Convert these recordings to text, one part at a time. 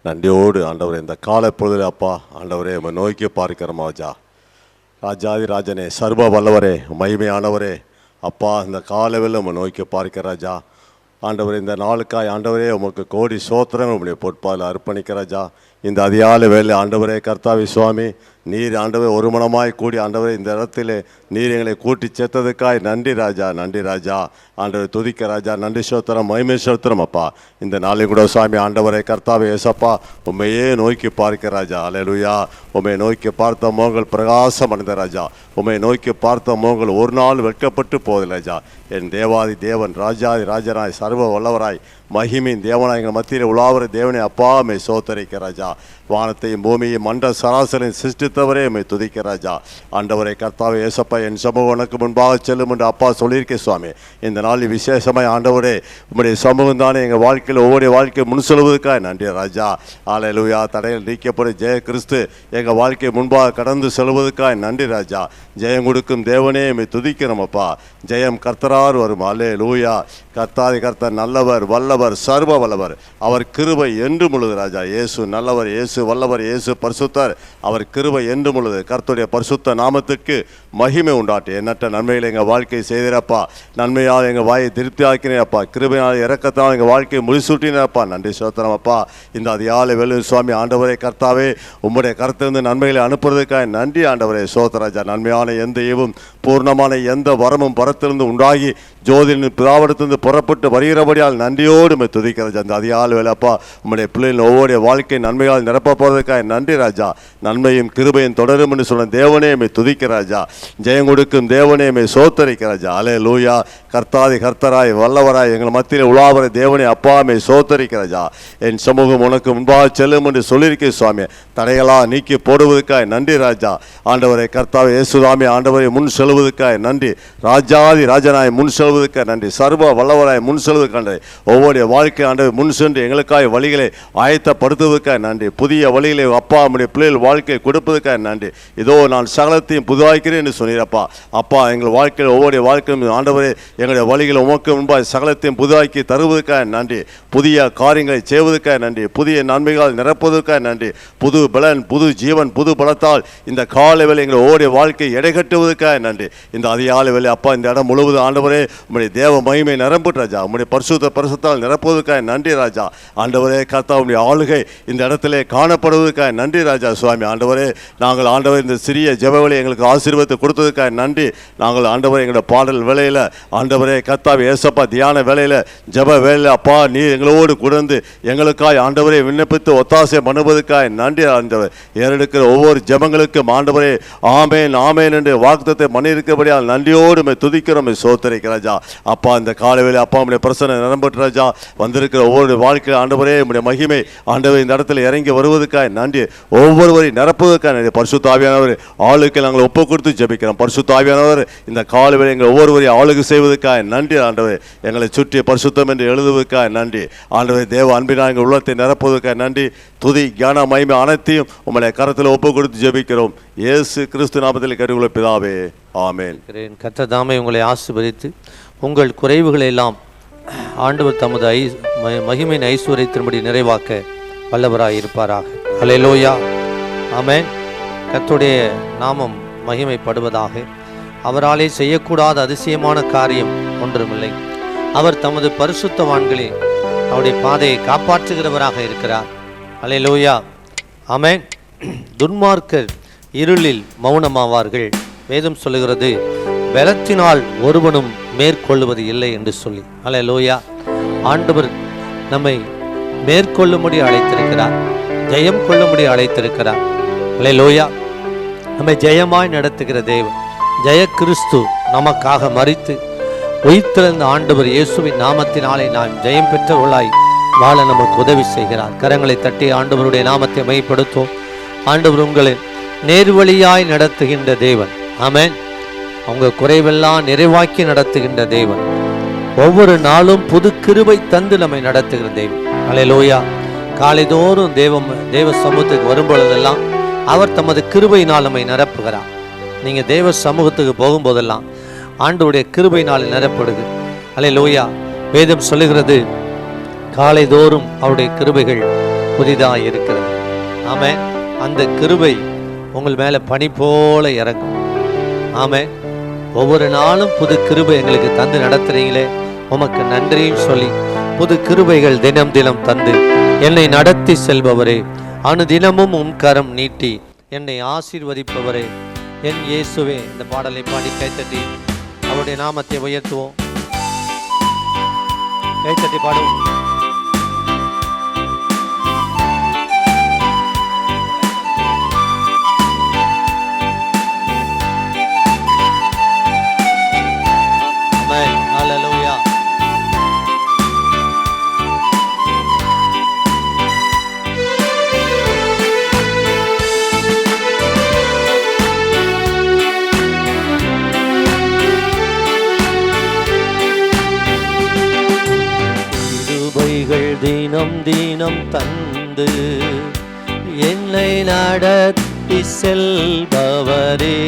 நன்றியோடு ஆண்டவரே இந்த காலை பொழுதுல அப்பா ஆண்டவரே உம்மை நோக்கி பார்க்கிறோம் ராஜா. ராஜாதி ராஜனே, சர்வ வல்லவரே, மகிமையானவரே, அப்பா இந்த காலவில் உம்மை நோக்கி பார்க்கிற ராஜா. ஆண்டவரே இந்த நாளுக்காய் ஆண்டவரே உமக்கு கோடி சோத்திரங்கள் உம்முடைய பொற்பால் அர்ப்பணிக்கிற ராஜா. இந்த அதிகாலை வேலை ஆண்டவரே கர்த்தாவி சுவாமி, நீர் ஆண்டவரே ஒரு மனமாய் கூடி ஆண்டவரே இந்த இடத்திலே நீர் எங்களை கூட்டி சேர்த்ததுக்காய் நன்றி ராஜா, நன்றி ராஜா. ஆண்டவரை துதிக்க ராஜா, நன்றி சோத்திரம், மகிமை சோத்திரம் அப்பா. இந்த நாளையும் கூட சுவாமி ஆண்டவரை கர்த்தாவே ஏசப்பா உண்மையே நோக்கி பார்க்க ராஜா. அல்லேலூயா. உண்மை நோக்கி பார்த்த மோகங்கள் பிரகாசம் அடைந்த ராஜா. உண்மை நோக்கி பார்த்த மோகங்கள் ஒரு நாள் வெட்கப்பட்டு போதில்லை ராஜா. என் தேவாதி தேவன், ராஜாதி ராஜனாய், சர்வ வல்லவராய், மகிமின் தேவனாய், எங்கள் மத்தியில் உலாவர தேவனை அப்பா மை சோத்தரிக்க ராஜா. வானத்தையும் பூமியையும் மண்ட சராசரின் சிருஷ்டித்தவரே மை துதிக்க ராஜா. ஆண்டவரை கர்த்தாவே ஏசப்பா என் சமூகம் உனக்கு முன்பாக செல்லும் என்று அப்பா சொல்லியிருக்கேன் சுவாமி. இந்த நாளில் விசேஷமாய் ஆண்டவரே உம்முடைய சமூகம் தானே எங்கள் வாழ்க்கையில் ஒவ்வொரு வாழ்க்கையை முன் செல்வதற்காக நன்றி ராஜா. அல்லேலூயா. தடையில் நீக்கப்படும் ஜெய கிறிஸ்து எங்கள் வாழ்க்கையை முன்பாக கடந்து செல்வதற்காக நன்றி ராஜா. ஜெயம் கொடுக்கும் தேவனே மை துதிக்கிறோம் அப்பா. ஜெயம் கர்த்தரார் வரும். அல்லேலூயா. கர்த்தாதி கர்த்தர் நல்லவர், வல்லவர், சர்வ வல்லவர். அவர் கிருபை என்று முழுது ராஜா. இயேசு நல்லவர், இயேசு வல்லவர், இயேசு பரிசுத்தர். அவர் கிருபை என்று முழுது. கர்த்தருடைய பரிசுத்த நாமத்துக்கு மகிமை உண்டாட்டு. எண்ணற்ற நன்மையில் எங்கள் வாழ்க்கையை செய்திரப்பா. நன்மையால் எங்கள் வாயை திருப்தி ஆக்கினேப்பா. கிருபையால் இறக்கத்தால் எங்கள் வாழ்க்கையை முடிசூட்டினப்பா. நன்றி சோத்திரம் அப்பா. இந்த அதிகாலை வேளை சுவாமி ஆண்டவரே கர்த்தாவே உம்முடைய கருத்திலிருந்து நன்மைகளை அனுப்புறதுக்காக நன்றி ஆண்டவரே சோத்திராஜா. நன்மையான எந்த ஈவும் பூர்ணமான எந்த வரமும் பரத்திலிருந்து உண்டாகி ஜோதியின் பிதாவிடத்திலிருந்து புறப்பட்டு வருகிறபடியால் நன்றியோடு துதிக்கிறாஜா. அந்த அதிகாலை வேலைப்பா உம்முடைய பிள்ளைகள் ஒவ்வொரு வாழ்க்கை நன்மையால் நிரப்ப போறதுக்காக நன்றி ராஜா. நன்மையும் கிருபையும் தொடரும் என்று சொன்ன தேவனே மை துதிக்கிறாஜா. ஜெயம் கொடுக்கும் தேவனே மை சோத்தரிக்கிறாஜா. அல்லேலூயா. கர்த்தாதி கர்த்தராய் வல்லவராய் எங்கள் மத்தியில் உலாவர தேவனே அப்பா மை சோத்தரிக்கிறாஜா. என் சமூகம் உனக்கு முன்பாக செல்லும் என்று சொல்லியிருக்கே சுவாமி. தடைகளா நீக்கி போடுவதற்காக நன்றி ராஜா. ஆண்டவரை கர்த்தாவை இயேசுதாமே ஆண்டவரை முன் செல்வதற்காக நன்றி. ராஜாதி ராஜனாய் முன் செல்வதற்காக நன்றி. சர்வ வல்லவராய் முன் செல்வதற்காக நன்றி. ஒவ்வொரு வாழ்க்கை ஆண்டவர் முன் சென்று எங்களுக்காக வழிகளை ஆயத்தப்படுத்துவதற்காக நன்றி. புதிய வழிகளை அப்பா நம்முடைய பிள்ளைகள் வாழ்க்கையை கொடுப்பதற்காக நன்றி. இதோ நான் சகலத்தையும் புதுவாக்கிறேன் என்று சொன்னீரப்பா. அப்பா எங்கள் வாழ்க்கையில் ஒவ்வொரு வாழ்க்கையும் ஆண்டவரே எங்களுடைய வழிகளை உமக்கு முன்பாக சகலத்தையும் புதுவாக்கி தருவதற்காக நன்றி. புதிய காரியங்களை செய்வதற்காக நன்றி. புதிய நன்மைகள் நிரப்புவதற்காக நன்றி. புது பலன், புது ஜீவன், புது பலத்தால் இந்த காலை வேலை எங்களை ஒவ்வொரு வாழ்க்கை எடைகட்டுவதற்காக நன்றி. இந்த அதிகாலை வேலை அப்பா இந்த இடம் முழுவதும் ஆண்டவரே உம்முடைய தேவ மகிமை நிரம்புட்டு ராஜா. உம்முடைய பரிசுத்தால் நிரப்புவதற்காக நன்றி ராஜா. ஆண்டவரே கர்த்தா உம்முடைய ஆளுகை இந்த இடத்திலே காணப்படுவதற்காக நன்றி ராஜா. சுவாமி ஆண்டவரே நாங்கள் ஆண்டவர் இந்த சிறிய ஜெபவேளை எங்களுக்கு ஆசீர்வாதத்தை கொடுத்ததுக்காக நன்றி. நாங்கள் ஆண்டவரே எங்களுடைய பாடல் வேளையில் ஆண்டவரே கர்த்தாவே ஏசப்பா தியான வேளையில் ஜெப வேளையில் அப்பா நீர் எங்களோடு குடந்து எங்களுக்காய் ஆண்டவரே விண்ணப்பித்து ஒத்தாசை பண்ணுவதற்காக நன்றி ஆண்டவர். ஏறெடுக்கிற ஒவ்வொரு ஜெபங்களுக்கும் ஆண்டவரே ஆமேன் ஆமேன் என்று வாக்குத்தத்தை பண்ணியிருக்கிறபடியால் நன்றியோடு துதிக்கிறோம் சோத்தரிக்க ராஜா. அப்பா இந்த காலவேளை அப்பா உடைய பிரசனை நிரம்பட்டு ராஜா. வந்திருக்கிற ஒவ்வொரு வாழ்க்கை ஆண்டவரே உடைய மகிமை ஆண்டவர் இந்த இடத்துல இறங்கி வருவதற்காக நன்றி. ஒவ்வொருவரையும் நிரப்புவதற்காக நன்றி. பரிசுத்த ஆவியானவர் ஆளுக்கு நாங்கள் ஒப்பு கொடுத்து ஜெபிக்கிறோம். பரிசுத்த ஆவியானவர் இந்த காலவேளை எங்கள் ஒவ்வொருவரையும் ஆளுக்கு செய்வதற்காக நன்றி ஆண்டவர். எங்களை சுற்றி பரிசுத்தம் என்று எழுதுவதற்காக நன்றி ஆண்டவர். தேவ அன்பினால் எங்கள் உள்ளத்தை நிரப்புவதற்காக நன்றி. துதி ஞான மகிமை அனைத்தையும் உங்களுடைய கரத்தில் ஒப்பு கொடுத்து ஜெபிக்கிறோம். இயேசு கிறிஸ்து நாமத்தில் கேட்டுக்கொள்ள பிதாவே ஆமென். கர்த்தர் தாமே உங்களை ஆசீர்வதித்து உங்கள் குறைவுகளை எல்லாம் ஆண்டவர் தமது மகிமையின் ஐஸ்வர்யத்தின்படி நிறைவாக்க வல்லவராய் இருப்பாராக. அல்லேலூயா. ஆமென். கர்த்தருடைய நாமம் மகிமைப்படுவதாக. அவராலே செய்யக்கூடாத அதிசயமான காரியம் ஒன்றுமில்லை. அவர் தமது பரிசுத்தவான்களே அவருடைய பாதையை காப்பாற்றுகிறவராக இருக்கிறார். அல்லேலூயா. ஆமென். துன்மார்க்கர் இருளில் மௌனமாவார்கள். வேதம் சொல்லுகிறது பலத்தினால் ஒருவனும் மேற்கொள்ளுவது இல்லை என்று சொல்லி. அல்லேலூயா. ஆண்டவர் நம்மை மேற்கொள்ளும்படி அழைத்திருக்கிறார். ஜெயம் கொள்ளும்படி அழைத்திருக்கிறார். அல்லேலூயா. நம்மை ஜெயமாய் நடத்துகிற தேவன், ஜெய கிறிஸ்து நமக்காக மரித்து உயிர்த்தெழுந்த ஆண்டவர் இயேசுவின் நாமத்தினாலே நாம் ஜெயம் பெற்றவர்களாய் வாழ நமக்கு உதவி செய்கிறார். கரங்களை தட்டி ஆண்டவருடைய நாமத்தை மையப்படுத்தும். ஆண்டவர் உங்களை நேர்வழியாய் நடத்துகின்ற தேவன். ஆமென். அவங்க குறைவெல்லாம் நிறைவாக்கி நடத்துகின்ற தேவன். ஒவ்வொரு நாளும் புது கிருபை தந்து நம்மை நடத்துகிற தேவன். அல்லேலூயா. காலைதோறும் தேவ சமூகத்துக்கு வரும்பொழுதெல்லாம் அவர் தமது கிருபையினால் நம்மை நிரப்புகிறார். நீங்க தேவ சமூகத்துக்கு போகும்போதெல்லாம் ஆண்டவருடைய கிருபையினால் நிரப்படுது. அல்லேலூயா. வேதம் சொல்லுகிறது காலைதோறும் அவருடைய கிருபைகள் புதிதாக இருக்கிறது. ஆமென். அந்த கிருபை உங்கள் மேலே பனி போல இறங்கும். ஆமென். ஒவ்வொரு நாளும் புது கிருபை எங்களுக்கு தந்து நடத்துறீங்களே, உமக்கு நன்றியும் சொல்லி புது கிருபைகள் தினம் தினம் தந்து என்னை நடத்தி செல்பவரே, அனுதினமும் உம் கரம் நீட்டி என்னை ஆசீர்வதிப்பவரே, என் இயேசுவே. இந்த பாடலை பாடி கைத்தட்டி அவருடைய நாமத்தை உயர்த்துவோம். கைத்தட்டி பாடுவோம். Hallelujah. கிருபைகள் தினம் தினம் தந்து என்னை நடத்தி செல்பவரே,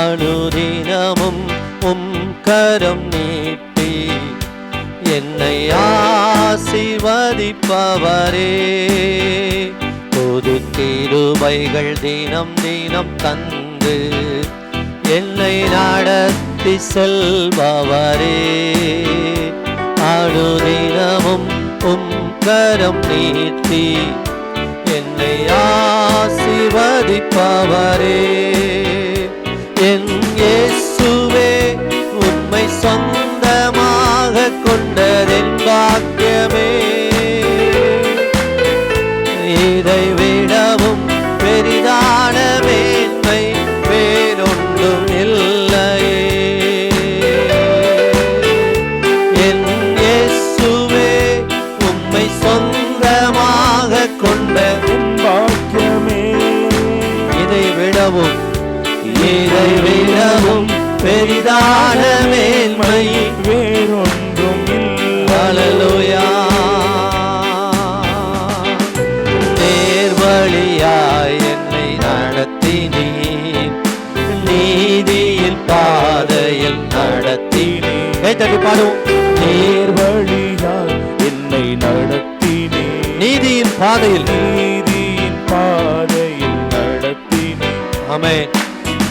அனுதினமும் உம் கரம் நீட்டி என்னை ஆசீர்வதிப்பவரே, புது கிருபைகள் தினம் தினம் தந்து என்னை நடத்தி செல்பவரே, அனுதினமும் உம் கரம் நீட்டி என்னை ஆசீர்வதிப்பவரே, என் இயேசுவே. உம்மை சொந்தமாக கொண்டதென் பாக்கியமே, இதை விடவும் பெரிதான மேன்மை வேறொன்றும் இல்லையே. என் இயேசுவே, உம்மை சொந்தமாக கொண்டதென் பாக்கியமே, இதை விடவும் பெரிதான மேன்மை வேறொன்றும் இல்லை. ஹல்லேலூயா. நேர்வழியாய் என்னை நடத்தினீர், நீதியின் பாதையில் நடத்தினீர். கைத்தட்டி பாடுவோம். நேர்வழியாய் என்னை நடத்தினீர், நீதியின் பாதையில் நடத்தினீர். ஆமென்.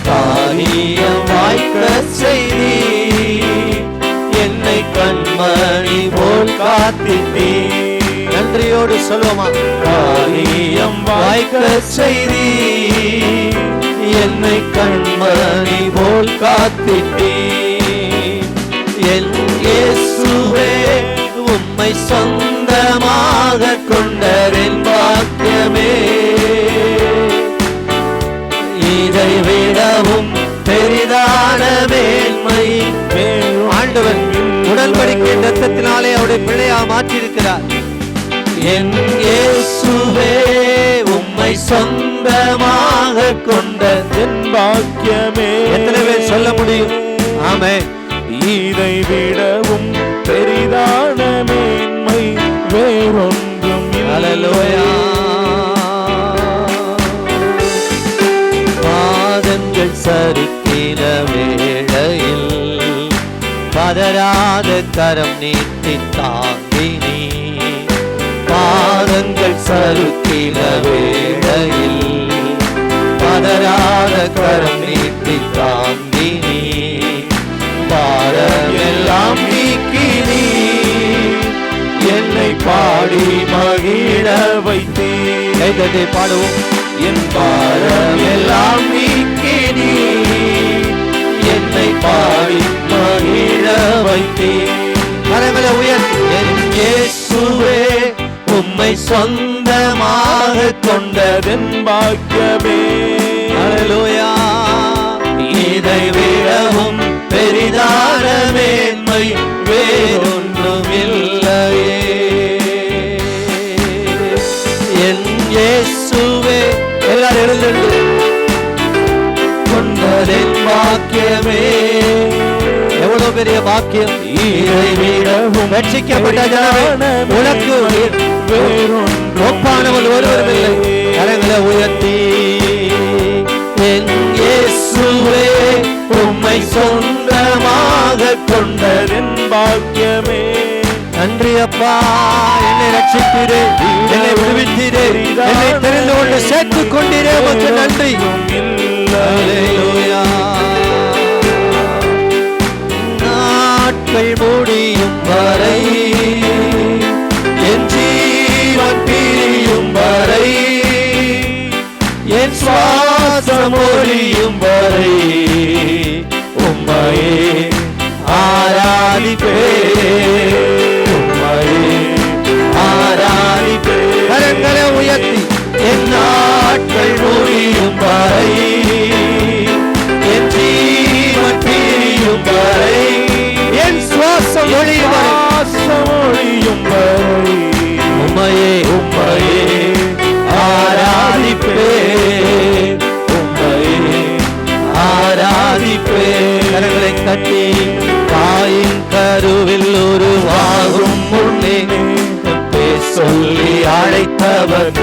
காரியம் வாய்க்கச் செய்தீர், என்னை கண்மணி போல் காத்திட்டீர். நன்றியோடு சொல்வோமா? காரியம் வாய்க்கச் செய்தீர், என்னை கண்மணி போல் காத்திட்டீர். என் இயேசுவே, உம்மை சொந்தமாக கொண்டதென் பாக்கியமே, இதை விடவும் பெரிதான மேன்மை. ஆண்டவர் உடன்படிக்கை இரத்தத்தினாலே அவருடைய பிள்ளையா மாற்றியிருக்கிறார். என் இயேசுவே, உம்மை சொந்தமாக கொண்டதென் பாக்கியமே. எத்தனை பேர் சொல்ல முடியும்? ஆமென். இதை விடவும் பெரிதான மேன்மை வேறொன்றும் இல்லை. ஹல்லேலூயா. பாதங்கள் சறுக்கின வேளையில் பதறாத கரம் நீட்டி தாங்கினீ. பாதங்கள் சறுக்கின வேளையில் பதறாத கரம் நீட்டி தாங்கினீ. பாரமெல்லாம் நீக்கினீ, என்னை பாடி மகிழ வைத்தீர். கைதட்டி பாடுவோம். என் பாரம் எல்லாம் நீக்கினீ, என்னை பாடி மகிழ வைத்தீர். கரங்களை உயர்த்தி. என் இயேசுவே, உம்மை சொந்தமாக கொண்டதென் பாக்கியமே. ஹல்லேலூயா. இதை விடவும் பெரிதான மேன்மை வேறொன்றும் இல்லையே. என் இயேசுவே, எல்லாரும் எழுந்து. கொண்டதென் பாக்கியமே. எவ்வளவு பெரிய பாக்கியம். இதை விடவும் ரட்சிக்கப்பட்ட ஜனமே, உனக்கு ஒப்பானவன் ஒருவரும் இல்லை. கரங்களை உயர்த்தி. என் இயேசுவே, உம்மை சொந்தமாக கொண்டதென் பாக்கியமே. நன்றி அப்பா என்னை ரட்சித்தீரே, என்னை விடுவித்தீரே, என்னை தெரிந்து கொண்டு சேர்த்துக் கொண்டீரே, உமக்கு நன்றி. அல்லேலூயா. நாட்கள் முடியும் வரை, என் ஜீவன் பிரியும் வரை, என் சுவாசம் ஒழியும் வரை உம்மையே ஆராதிப்பேன், உம்மையே ஆராதிப்பேன். கரங்களை உயர்த்தி என் நாட்கள் முடியும் வரை, என் ஜீவன் பிரியும் வரை, என் சுவாசம் ஒழியும் வரை உம்மையே உம்மையே ஆராதிப்பேன், உம்மையே ஆராதிப்பேன். கரங்களை தட்டி தாயின் கருவில் உருவாகும் முன்னே சொல்லி அழைத்தவர்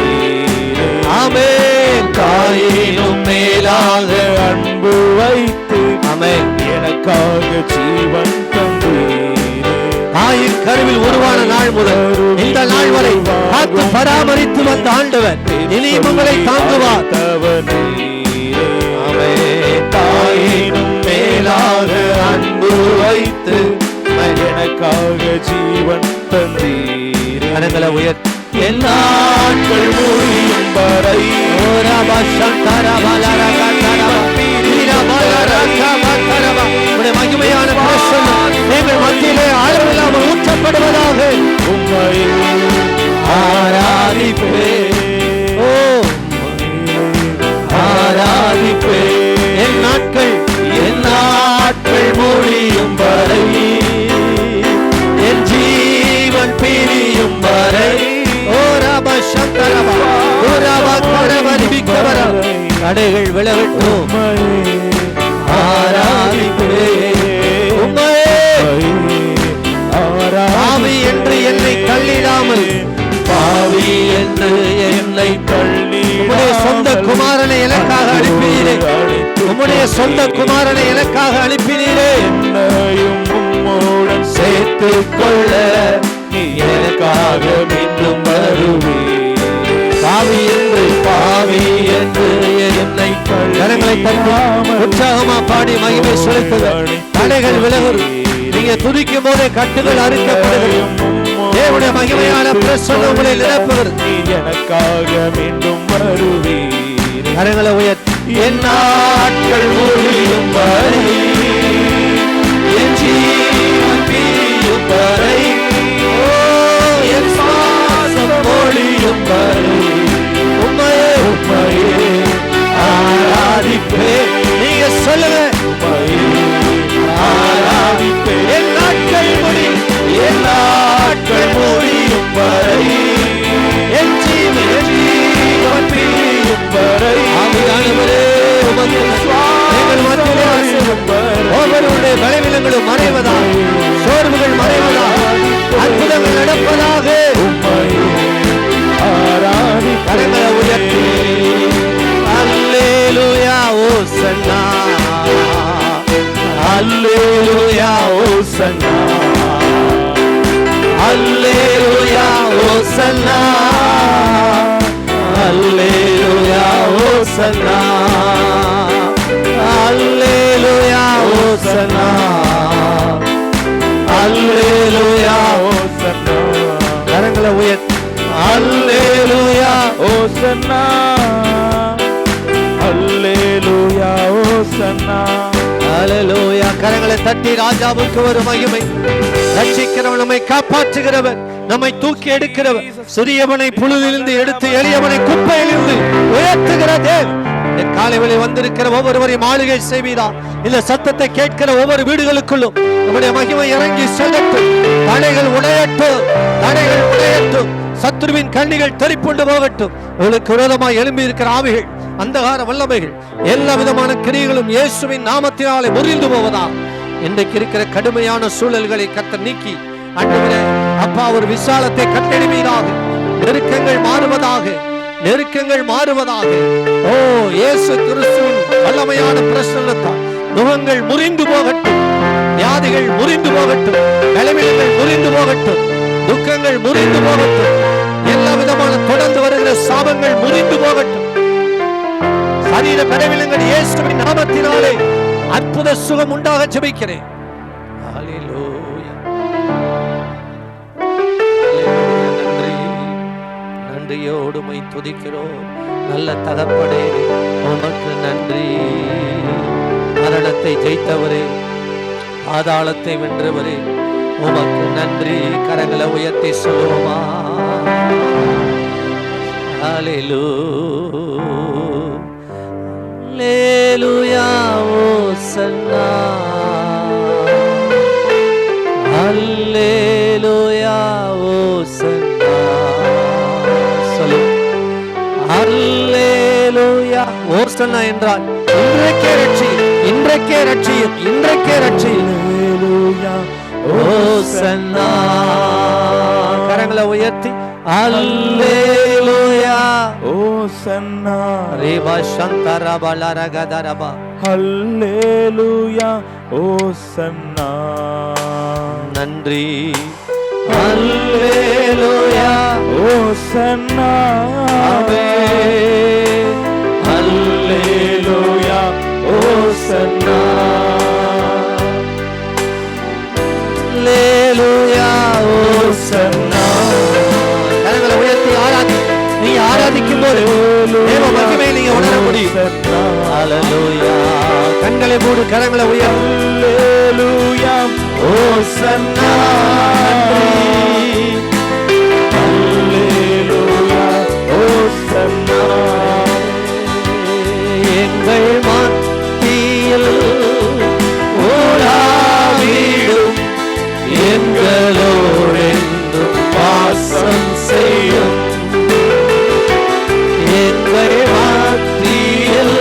ஆமென். தாயினும் மேலாக அன்பு வைத்து ஆமென் எனக்காக ஜீவன் தந்தீரே. தாயின் கருவில் உருவான நாள் முதல் இந்த நாள் வரை காத்து பராமரித்து வந்த ஆண்டவர் இனியும் உங்களை தாங்குவார். தாயினும் மேலாக அன்பு வைத்து எனக்காக ஜீவன் தந்தீரே. கரங்களை உயர்த்தி என் நாட்கள் முடியும் வரை மகிமையான எங்கள் மத்தியிலே அளவில்லாமல் ஊற்றப்படுவதாக உம்மையே ஆராதிப்பேன், ஓ ஆராதிப்பேன். என் நாட்கள் முடியும் வரை, என் ஜீவன் பிரியும் வரை, ஓ ரபா சந்தரபா ஓ ரபா கரவரிபிக்கவரா தடைகள் விலகட்டும். ஆராதிப்பேன் உம்மையே பாவி என்று என்னை தள்ளிடாமல், பாவி என்று என்னை தள்ளி உம்முடைய சொந்த குமாரனை எனக்காக அனுப்பினீரே, உம்முடைய சொந்த குமாரனை எனக்காக அனுப்பினீரே. என்னையும் உம்மோடன் சேர்த்துக் கொள்ள நீ எனக்காக மீண்டும் வருவே. பாவி என்று என்னை கரங்களை தட்டி உற்சாகமா பாடி மகிமை செலுத்துங்கள். தடைகள் விலகும். நீங்க துதிக்கும் போதே கட்டுகள் அறுக்கப்படுகிறது. தேவனுடைய மகிமையான பிரசன்னம் உங்களை நிரப்புகிறது. நீ எனக்காக மீண்டும் வருவீர். கரங்களை உயர்த்தி என் நாட்கள் முடியும் வரை, என் ஜீவன் பிரியும் வரை, ஓ என் சுவாசம் ஒழியும் வரை உம்மையே உம்மையே ஆராதிப்பேன். நீங்க சொல்லுங்க உம்மையே ஆராதிப்பேன். என் நாட்கள் முடியும், என் நாட்கள் முடியும் வரை, என் ஜீவன் பிரியும் வரை. ஆவியானவரே உமக்கு எங்கள் மத்தியிலே ஒவ்வொருவருடைய பலவீனங்களும் மறைவதாக, சோர்வுகள் மறைவதாக, அற்புதங்கள் நடப்பதாக. கரங்களை உயர்த்தி அல்லேலூயா ஓசன்னா, அல்லேலூயா ஓசன்னா, அல்லேலூயா ஓசன்னா, அல்லேலூயா ஓசன்னா, அல்லேலூயா ஓசன்னா, அல்லேலூயா ஓசன்னா. கரங்களை உயர்த்தி அல்லேலூயா ஓசன்னா, அல்லேலூயா ஓசன்னா. அல்லேலூயா. கரங்களை தட்டி ராஜாவுக்கு ஒரு மகிமை. ரட்சிக்கிறவன், நம்மை காப்பாற்றுகிறவன், நம்மை தூக்கி எடுக்கிறவன், சிறியவனை புழுவிலிருந்து எடுத்து எளியவனை குப்பையிலிருந்து உயர்த்துகிற தேவன். இந்த காலைவேளை வந்திருக்கிற ஒவ்வொருவரையும் ஆளுகை செய்வீரா. இந்த சத்தத்தை கேட்கிற ஒவ்வொரு வீடுகளுக்குள்ளும் நம்முடைய மகிமை இறங்கி செல்லட்டும். தடைகள் உடையட்டும், தடைகள் உடையட்டும். சத்துருவின் கண்ணிகள் தெறிப்புண்டு போகட்டும். உங்களுக்கு விரோதமாய் எழும்பி இருக்கிற ஆவிகள், அந்தகார வல்லமைகள், எல்லா விதமான கிரியைகளும் இயேசுவின் நாமத்தினாலே முறிந்து போவதா. இன்றைக்கு இருக்கிற கடுமையான சூழல்களை கர்த்தர் நீக்கி, ஆண்டவரே அப்பா ஒரு விசாலத்தை கட்டெடுப்பீராக. நெருக்கங்கள் மாறுவதாக, நெருக்கங்கள் மாறுவதாக. ஓ இயேசு கிறிஸ்துவின் வல்லமையான பிரசன்னத்தால் நுகங்கள் முறிந்து போகட்டும், வியாதிகள் முறிந்து போகட்டும், பலவீனங்கள் முறிந்து போகட்டும். துக்கங்கள் முறிந்து போகட்டும். எல்லா விதமான தொடர்ந்து வருகிற சாபங்கள் முறிந்து போகட்டும். சரீர பலவீனங்கள் இயேசுவின் நாமத்தினாலே அற்புத சுகம் உண்டாக ஜெபிக்கிறேன். ஹல்லேலூயா. நன்றி, நன்றியோடு உம்மை துதிக்கிறோம். நல்ல தகப்பனே, உமக்கு நன்றி. மரணத்தை ஜெயித்தவரே, பாதாளத்தை வென்றவரே, உமக்கு நன்றி. கரங்களை உயர்த்தி சொல்லுவோமா? அல்லேலூயா, ஓசன்னா. அல்லேலூயா, ஓசன்னா. சொல்லு. அல்லேலூயா. ஓசன்னா என்றால் இன்றைக்கே ரட்சியும், இன்றைக்கே ரட்சியும், இன்றைக்கே ரட்சியும். அல்லேலூயா, ஓசன்னா. கரங்களை உயர்த்தி அல்லேலூயா, ஓசன்னா. ரேபா சந்தரபா லரகதரபா. அல்லேலூயா, ஓசன்னா. நன்றி. அல்லேலூயா, ஓசன்னா. ஆமென். அல்லேலூயா, ஓசன்னா. அல்லேலூயா, ஓசன்னா. கரங்களை உயர்த்தி ஆராதி. நீ ஆராதிக்கும் போது தேவ மகிமையை நீங்க உணர முடியும். அல்லேலூயா. கண்களை மூடு, கரங்களை உயர்த்தி. அல்லேலூயா, ஓசன்னா. அல்லேலூயா, ஓசன்னா. எங்கள் மத்தியில் ஓடாவிடும் எங்களோடென்றும் வாசம் செய்யும். எங்கள் மத்தியில்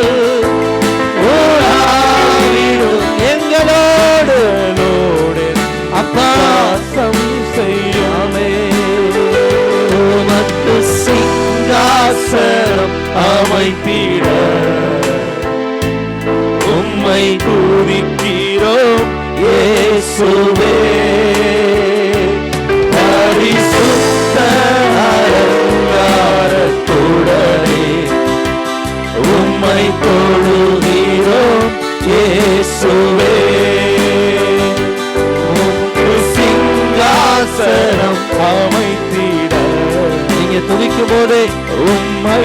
ஓடாவிடும் எங்களோடு அப்பா வாசம் செய்யாமே. உமக்கு சிங்காசனம் அமைத்திட உம்மை துதிக்கிறோம் இயேசுவே. பரிசுத்த அலங்காரத்துடனே உம்மை தொழுகிறோம் இயேசுவே. உம்முக்கு சிங்காசனம் அமைத்திட நீங்க துதிக்கும் போதே உம்மை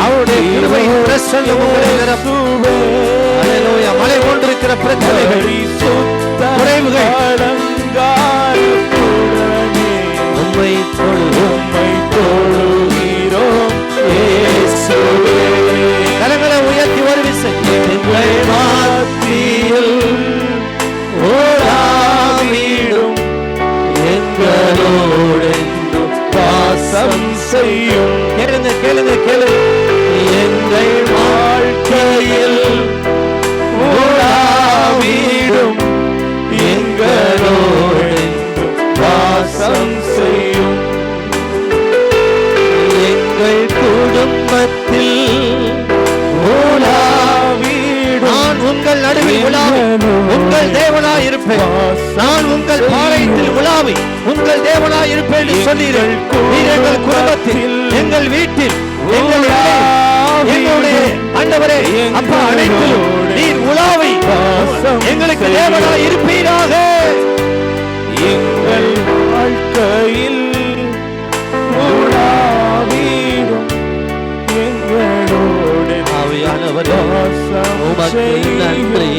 அவருடைய கிருபை பிரசன்னம் உங்களை நிரப்பும். அல்லேலூயா. மலை போன்றிருக்கிற பிரச்சனைகள், குறைவுகள் உம்மை தொழுகிறோம் இயேசுவே. கரங்களை உயர்த்தி ஒரு விசை. எங்கள் மத்தியில் ஓடாவிடும் எங்களோடென்றும் வாசம் செய்யும். கேளுங்க, கேளுங்க, கேளுங்க. எங்கள் வாழ்க்கையில் ஓடாவிடும் எங்களோடென்றும் வாசம் செய்யும். எங்கள் குடும்பத்தில் ஓடாவிடும் நான் உங்கள் நடுவில் உலாவி உங்கள் தேவனாய் இருப்பேன். நான் உங்கள் பாளையத்தில் உலாவி உங்கள் தேவனாய் இருப்பேன் என்று சொன்னீர்கள். நீர் எங்கள் குடும்பத்தில், எங்கள் வீட்டில், எங்கள் எங்களுடைய ஆண்டவரே அப்பா அனைத்திலும் நீர் உலாவி எங்களுக்கு தேவனாய் இருப்பீராக. எங்கள் வாழ்க்கையில் ஓடாவிடும் எங்களோடு ஆவியானவரே, உமக்கு நன்றி.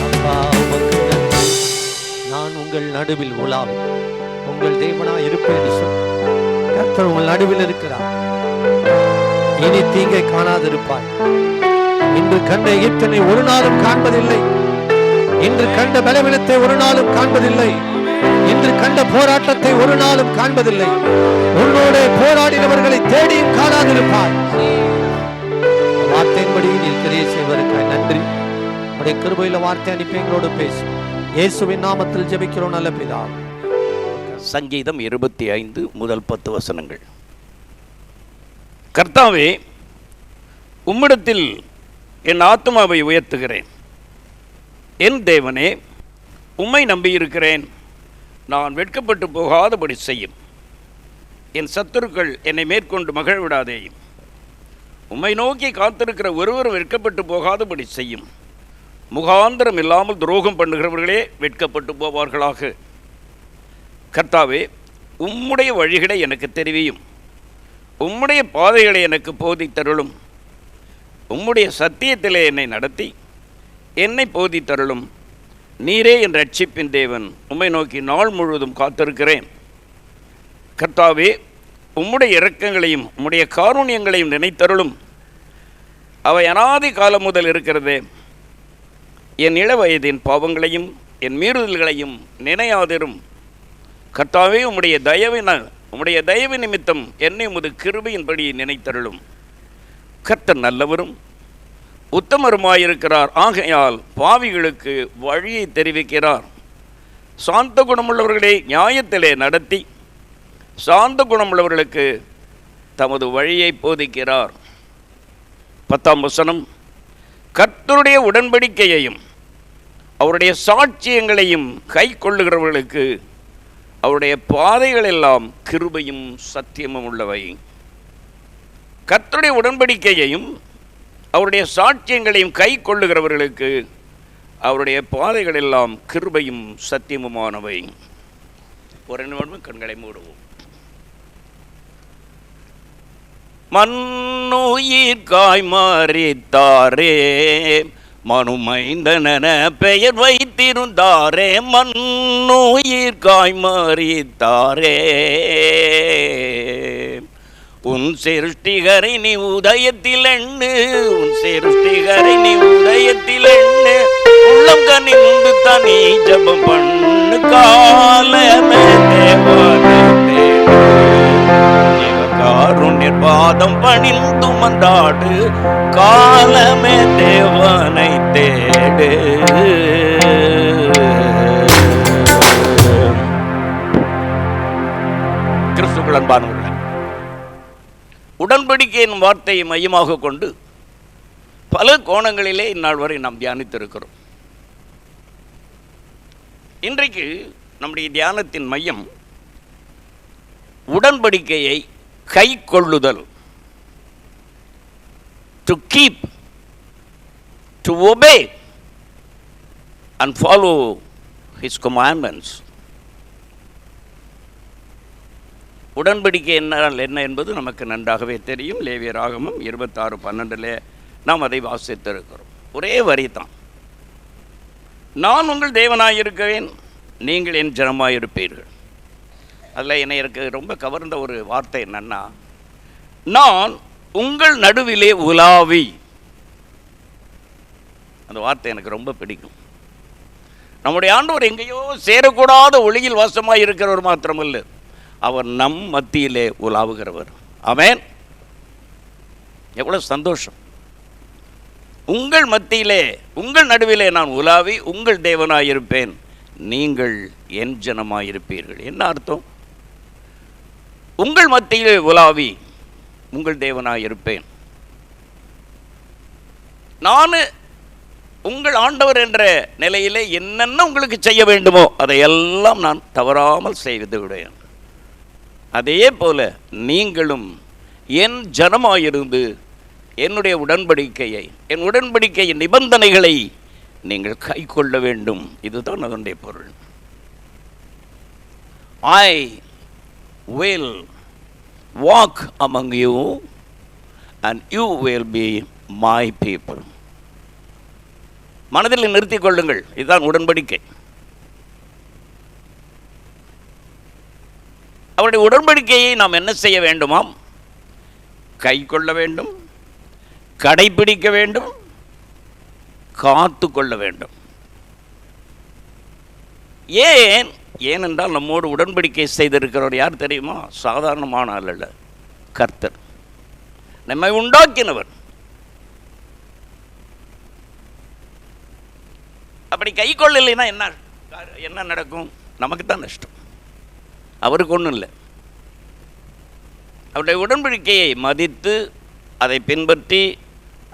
அப்பா உமக்கு நன்றி. நான் உங்கள் நடுவில் உலாவி உங்கள் தேவனாய் இருப்பேன் என்று சொல். கர்த்தர் உங்கள் நடுவில் இருக்கிறார். இனி தீங்கை காணாதிருப்பாய். இன்று கண்ட எகிப்தினை ஒரு நாளும் காண்பதில்லை. இன்று கண்ட பலவீனத்தை ஒரு நாளும் காண்பதில்லை. இன்று கண்ட போராட்டத்தை ஒரு நாளும் காண்பதில்லை. உன்னோட போராடினவர்களை தேடியும் காணாதிருப்பாய். வார்த்தையின்படி நீர் கிரியை செய்வதற்காக நன்றி. உடைய கிருபையில வார்த்தை அனுப்பி எங்களோடு பேசும். இயேசுவின் நாமத்தில் ஜெபிக்கிறோம் நல்ல பிதாவே. சங்கீதம் 25 முதல் 10 வசனங்கள். கர்த்தாவே, உம்மிடத்தில் என் ஆத்துமாவை உயர்த்துகிறேன். என் தேவனே, உம்மை நம்பியிருக்கிறேன். நான் வெட்கப்பட்டு போகாதபடி செய்யும். என் சத்துருக்கள் என்னை மேற்கொண்டு மகிழ்விடாதேயும். உம்மை நோக்கி காத்திருக்கிற ஒருவரும் வெட்கப்பட்டு போகாதபடி செய்யும். முகாந்திரம் இல்லாமல் துரோகம் பண்ணுகிறவர்களே வெட்கப்பட்டு போவார்களாக. கர்த்தாவே, உம்முடைய வழிகளை எனக்கு தெரிவியும். உம்முடைய பாதைகளை எனக்கு போதித்தருளும். உம்முடைய சத்தியத்திலே என்னை நடத்தி என்னை போதித்தருளும். நீரே என் ரட்சிப்பின் தேவன். உம்மை நோக்கி நாள் முழுவதும் காத்திருக்கிறேன். கர்த்தாவே, உம்முடைய இரக்கங்களையும் உம்முடைய காருண்யங்களையும் நினைத்தருளும். அவை அநாதி காலம் முதல் இருக்கிறதே. என் இளவயதின் பாவங்களையும் என் மீறுதல்களையும் நினையாதிரும். கர்த்தாவே, உம்முடைய தயவு நிமித்தம் என்னை உமது கிருபையின்படி நினைத்தருளும். கர்த்தர் நல்லவரும் உத்தமருமாயிருக்கிறார். ஆகையால் பாவிகளுக்கு வழியை தெரிவிக்கிறார். சாந்த குணமுள்ளவர்களை நியாயத்திலே நடத்தி சாந்த குணமுள்ளவர்களுக்கு தமது வழியை போதிக்கிறார். 10ஆம் வசனம். கர்த்தருடைய உடன்படிக்கையையும் அவருடைய சாட்சியங்களையும் கை கொள்ளுகிறவர்களுக்கு அவருடைய பாதைகள் எல்லாம் கிருபையும் சத்தியமும் உள்ளவை. கர்த்தருடைய உடன்படிக்கையையும் அவருடைய சாட்சியங்களையும் கை கொள்ளுகிறவர்களுக்கு அவருடைய பாதைகள் எல்லாம் கிருபையும் சத்தியமுமானவை. ஒரு நிமிடம் கண்களை மூடுவோம். மண்ணுயிர்காய் மாறித்தாரே, மனுமைந்தன பெயர் வைத்திருந்தாரே. மண்ணுயிர்காய் மாறித்தாரே, உன் சிருஷ்டிகரை நீ உதயத்தில் எண்ணு. உன் சிருஷ்டிகரை நீ உதயத்தில் எண்ணு. உள்ளம் கனிந்து தனி ஜபம் பண்ணு. காலமே தேவனே காருண்யர் பாதம் பணிந்து மன்றாடு. காலமே தேவனை தேடு. கிறிஸ்துவுக்குள் அன்பானவர்களே, உடன்படிக்கையின் வார்த்தையை மையமாக கொண்டு பல கோணங்களிலே இந்நாள் வரை நாம் தியானித்திருக்கிறோம். இன்றைக்கு நம்முடைய தியானத்தின் மையம் உடன்படிக்கையை கை கொள்ளுதல். To keep, to obey and follow his commandments. உடன்படிக்கை என்றால் என்ன என்பது நமக்கு நன்றாகவே தெரியும். லேவியராகமம் 26:12 நாம் அதை வாசித்திருக்கிறோம். ஒரே வரி தான். நான் உங்கள் தேவனாயிருக்கிறேன், நீங்கள் என் ஜனமாயிருப்பீர்கள். அதில் எனக்கு ரொம்ப கவர்ந்த ஒரு வார்த்தை என்னன்னா, நான் உங்கள் நடுவிலே உலாவி. அந்த வார்த்தை எனக்கு ரொம்ப பிடிக்கும். நம்முடைய ஆண்டவர் எங்கேயோ சேரக்கூடாத ஒளியில் வாசமாக இருக்கிறவர் மாத்திரமல்ல, அவர் நம் மத்தியிலே உலாவுகிறவர். ஆமென். எவ்வளவு சந்தோஷம். உங்கள் மத்தியிலே, உங்கள் நடுவிலே நான் உலாவி உங்கள் தேவனாயிருப்பேன், நீங்கள் என் ஜனமாயிருப்பீர்கள். என்ன அர்த்தம்? உங்கள் மத்தியிலே உலாவி உங்கள் தேவனாயிருப்பேன். நான் உங்கள் ஆண்டவர் என்ற நிலையிலே என்னென்ன உங்களுக்கு செய்ய வேண்டுமோ அதையெல்லாம் நான் தவறாமல் செய்து விடுவேன். அதே போல நீங்களும் என் ஜனமாயிருந்து என்னுடைய உடன்படிக்கையை, என் உடன்படிக்கையின் நிபந்தனைகளை நீங்கள் கை கொள்ள வேண்டும். இதுதான் அதனுடைய பொருள். I will walk among you and you will be my people. மனதில் நிறுத்திக் கொள்ளுங்கள். இதுதான் உடன்படிக்கை. அவருடைய உடன்படிக்கையை நாம் என்ன செய்ய வேண்டுமாம்? கை கொள்ள வேண்டும், கடைபிடிக்க வேண்டும், காத்து கொள்ள வேண்டும். ஏனென்றால் நம்மோடு உடன்படிக்கை செய்திருக்கிறவர் யார் தெரியுமா? சாதாரணமான ஆள் அல்ல, கர்த்தர், நம்மை உண்டாக்கினவர். அப்படி கை கொள்ளலைன்னா என்ன நடக்கும்? நமக்கு தான் நஷ்டம், அவருக்கு ஒன்றும் இல்லை. அவருடைய உடன்படிக்கையை மதித்து அதை பின்பற்றி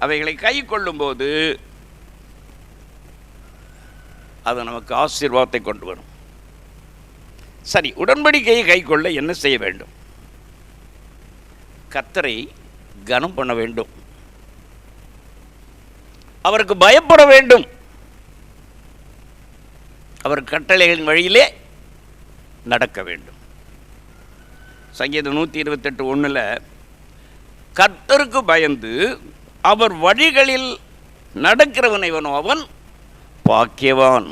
அவைகளை கை கொள்ளும்போது அது நமக்கு ஆசீர்வாதத்தை கொண்டு வரும். சரி, உடன்படிக்கையை கை கொள்ள என்ன செய்ய வேண்டும்? கர்த்தரை கனம் பண்ண வேண்டும், அவருக்கு பயப்பட வேண்டும், அவர் கட்டளைகளின் வழியிலே நடக்க வேண்டும். சங்கீதம் 128:1 கர்த்தருக்கு பயந்து அவர் வழிகளில் நடக்கிறவன் அவன் பாக்கியவான்.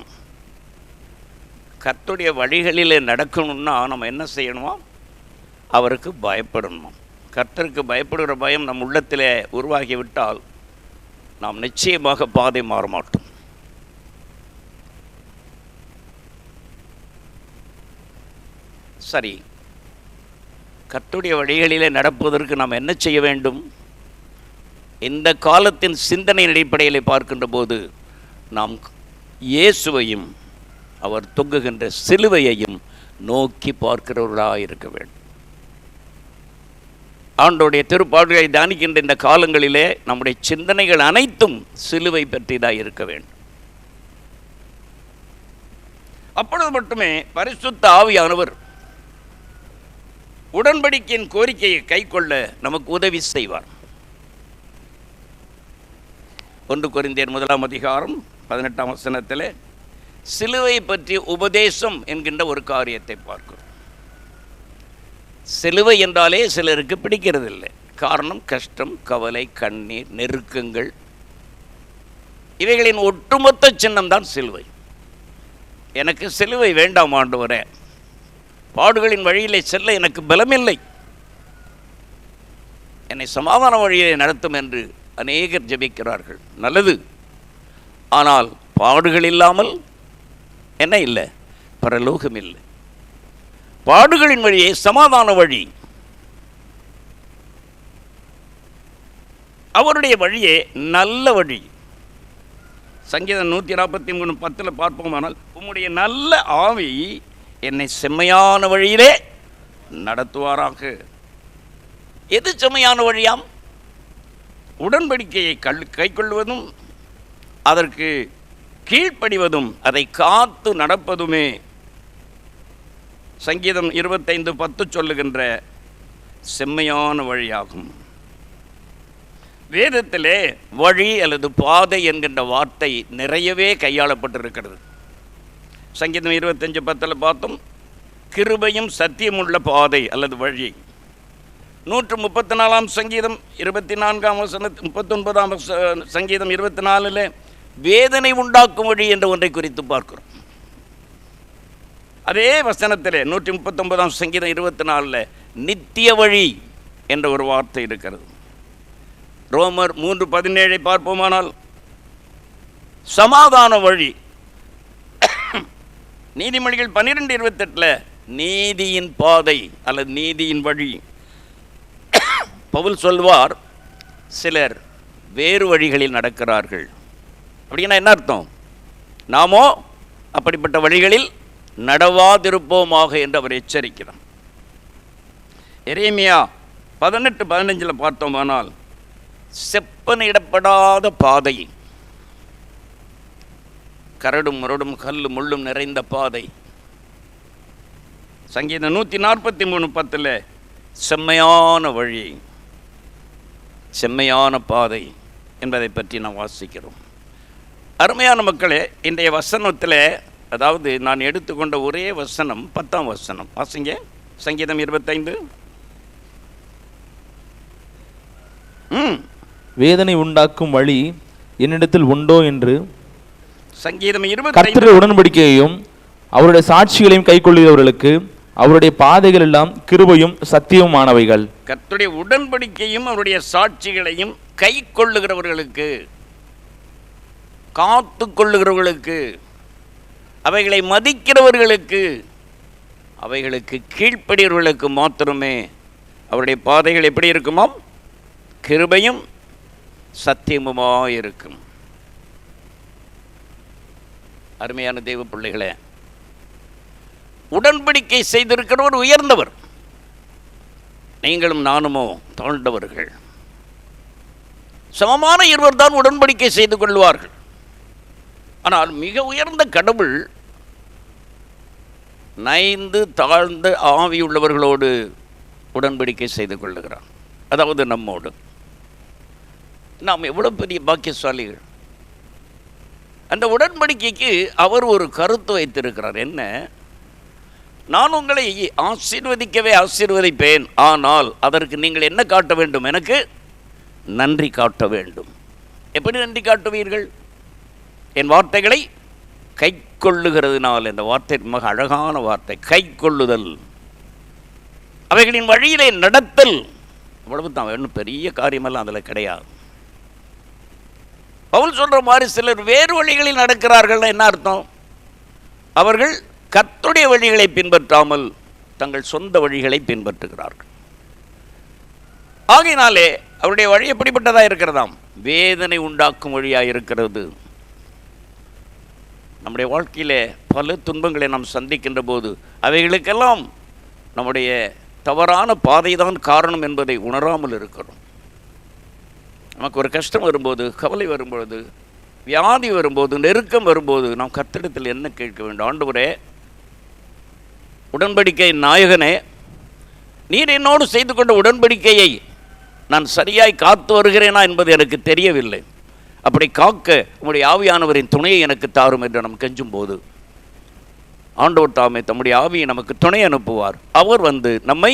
கர்த்தருடைய வழிகளிலே நடக்கணும்னா நம்ம என்ன செய்யணுமா? அவருக்கு பயப்படணுமா? கர்த்தருக்கு பயப்படுகிற பயம் நம் உள்ளத்திலே உருவாகிவிட்டால் நாம் நிச்சயமாக பாதை மாற மாட்டோம். சரி, கர்த்தருடைய வழிகளிலே நடப்பதற்கு நாம் என்ன செய்ய வேண்டும்? இந்த காலத்தின் சிந்தனையின் அடிப்படையில் பார்க்கின்ற போது நாம் இயேசுவையும் அவர் தொங்குகின்ற சிலுவையையும் நோக்கி பார்க்கிறவர்களாக இருக்க வேண்டும். ஆண்டோடைய திருப்பாடுகளை தியானிக்கின்ற இந்த காலங்களிலே நம்முடைய சிந்தனைகள் அனைத்தும் சிலுவை பற்றிதான் இருக்க வேண்டும். அப்பொழுது மட்டுமே பரிசுத்த ஆவியானவர் உடன்படிக்கையின் கோரிக்கையை கைக்கொள்ள நமக்கு உதவி செய்வார். 1 கொரிந்தியர் 1:18 சிலுவை பற்றிய உபதேசம் என்கின்ற ஒரு காரியத்தை பார்க்கிறோம். சிலுவை என்றாலே சிலருக்கு பிடிக்கிறது இல்லை. காரணம் கஷ்டம், கவலை, கண்ணீர், நெருக்கங்கள், இவைகளின் ஒட்டுமொத்த சின்னம்தான் சிலுவை. எனக்கு சிலுவை வேண்டாம் ஆண்டவரே, பாடுகளின் வழியிலே செல்ல எனக்கு பலமில்லை, என்னை சமாதான வழியிலே நடத்தும் என்று அநேகர் ஜெபிக்கிறார்கள். நல்லது. ஆனால் பாடுகள் இல்லாமல் என்ன இல்லை? பரலோகம் இல்லை. பாடுகளின் வழியே சமாதான வழி, அவருடைய வழியே நல்ல வழி. சங்கீதம் 143:10 பார்ப்போமானால், உம்முடைய நல்ல ஆவி என்னை செம்மையான வழியிலே நடத்துவாராக. எது செம்மையான வழியாம்? உடன்படிக்கையை கைக்கொள்வதும் அதற்கு கீழ்ப்படிவதும் அதை காத்து நடப்பதுமே சங்கீதம் 25:10 சொல்லுகின்ற செம்மையான வழியாகும். வேதத்திலே வழி அல்லது பாதை என்கின்ற வார்த்தை நிறையவே கையாளப்பட்டிருக்கிறது. சங்கீதம் 25:10 பார்த்தோம், கிருபையும் சத்தியமுள்ள பாதை அல்லது வழி. 134 சங்கீதம் 39 சங்கீதம் 24 வேதனை உண்டாக்கும் வழி என்ற ஒன்றை குறித்து பார்க்கிறோம். அதே வசனத்திலே 139 சங்கீதம் 24 நித்திய வழி என்ற ஒரு வார்த்தை இருக்கிறது. ரோமர் 3:17 பார்ப்போமானால் சமாதான வழி. நீதிமொழிகள் 12:28 நீதியின் பாதை அல்லது நீதியின் வழி. பவுல் சொல்வார், சிலர் வேறு வழிகளில் நடக்கிறார்கள். அப்படின்னா என்ன அர்த்தம்? நாமோ அப்படிப்பட்ட வழிகளில் நடவாதிருப்போமாக என்று அவர் எச்சரிக்கிறார். எரேமியா 18:15 பார்த்தோமானால் செப்பனிடப்படாத பாதை, கரடும் முரடும் கல்லு முள்ளும் நிறைந்த பாதை. சங்கீதம் 143:10 செம்மையான வழி, செம்மையான பாதை என்பதை பற்றி நாம் வாசிக்கிறோம். அருமையான மக்களே, இன்றைய வசனத்தில், அதாவது நான் எடுத்துக்கொண்ட ஒரே வசனம் 10ஆம் வசனம் வாசிங்க. சங்கீதம் 25. வேதனை உண்டாக்கும் வழி என்னிடத்தில் உண்டோ என்று சங்கீதம் 25 கர்த்தருடைய உடன்படிக்கையையும் அவருடைய சாட்சிகளையும் கைக்கொள்கிறவர்களுக்கு அவருடைய பாதைகள் எல்லாம் கிருபையும் சத்தியமுமானவைகள். கர்த்தருடைய உடன்படிக்கையும் அவருடைய சாட்சிகளையும் கை கொள்ளுகிறவர்களுக்கு, காத்து கொள்ளுகிறவர்களுக்கு, அவைகளை மதிக்கிறவர்களுக்கு, அவைகளுக்கு கீழ்ப்படியவர்களுக்கு மாத்திரமே அவருடைய பாதைகள் எப்படி இருக்குமோ? கிருபையும் சத்தியமுமாக இருக்கும். அருமையான தெய்வ பிள்ளைகளே, உடன்படிக்கை செய்திருக்கிறவர் உயர்ந்தவர், நீங்களும் நானுமோ தாழ்ந்தவர்கள். சமமான இருவர் தான் உடன்படிக்கை செய்து கொள்வார்கள். ஆனால் மிக உயர்ந்த கடவுள் நைந்து தாழ்ந்த ஆவியுள்ளவர்களோடு உடன்படிக்கை செய்து கொள்ளுகிறார். அதாவது நம்மோடு. நாம் எவ்வளவு பெரிய பாக்கியசாலிகள். அந்த உடன்படிக்கைக்கு அவர் ஒரு கருத்து வைத்திருக்கிறார். என்ன? நான் உங்களை ஆசீர்வதிக்கவே ஆசீர்வதிப்பேன், ஆனால் அதற்கு நீங்கள் என்ன காட்ட வேண்டும்? எனக்கு நன்றி காட்ட வேண்டும். எப்படி நன்றி காட்டுவீர்கள்? என் வார்த்தைகளை கை கொள்ளுகிறதுனால். இந்த வார்த்தை மிக அழகான வார்த்தை, கை கொள்ளுதல். அவைகளின் வழியிலே நடத்தல். அவ்வளவு தான், ஒன்றும் பெரிய காரியமெல்லாம் அதில் கிடையாது. பவுல் சொல்ற மாதிரி சிலர் வேறு வழிகளில் நடக்கிறார்கள். என்ன அர்த்தம்? அவர்கள் கர்த்தருடைய வழிகளை பின்பற்றாமல் தங்கள் சொந்த வழிகளை பின்பற்றுகிறார்கள். ஆகையினாலே அவருடைய வழி எப்படிப்பட்டதா இருக்கிறதாம்? வேதனை உண்டாக்கும் வழியாக இருக்கிறது. நம்முடைய வாழ்க்கையிலே பல துன்பங்களை நாம் சந்திக்கின்ற போது அவைகளுக்கெல்லாம் நம்முடைய தவறான பாதைதான் காரணம் என்பதை உணராமல் இருக்கிறோம். நமக்கு ஒரு கஷ்டம் வரும்போது, கவலை வரும்பொழுது, வியாதி வரும்போது, நெருக்கம் வரும்போது நாம் கர்த்தரிடத்தில் என்ன கேட்க வேண்டும்? ஆண்டவரே, உடன்படிக்கை நாயகனே, நீர் என்னோடு செய்து கொண்ட உடன்படிக்கையை நான் சரியாய் காத்து வருகிறேனா என்பது எனக்கு தெரியவில்லை. அப்படி காக்க உம்முடைய ஆவியானவரின் துணையை எனக்கு தாரும் என்று நாம் கெஞ்சும் போது ஆண்டவர் தாமே தம்முடைய ஆவியை நமக்கு துணை அனுப்புவார். அவர் வந்து நம்மை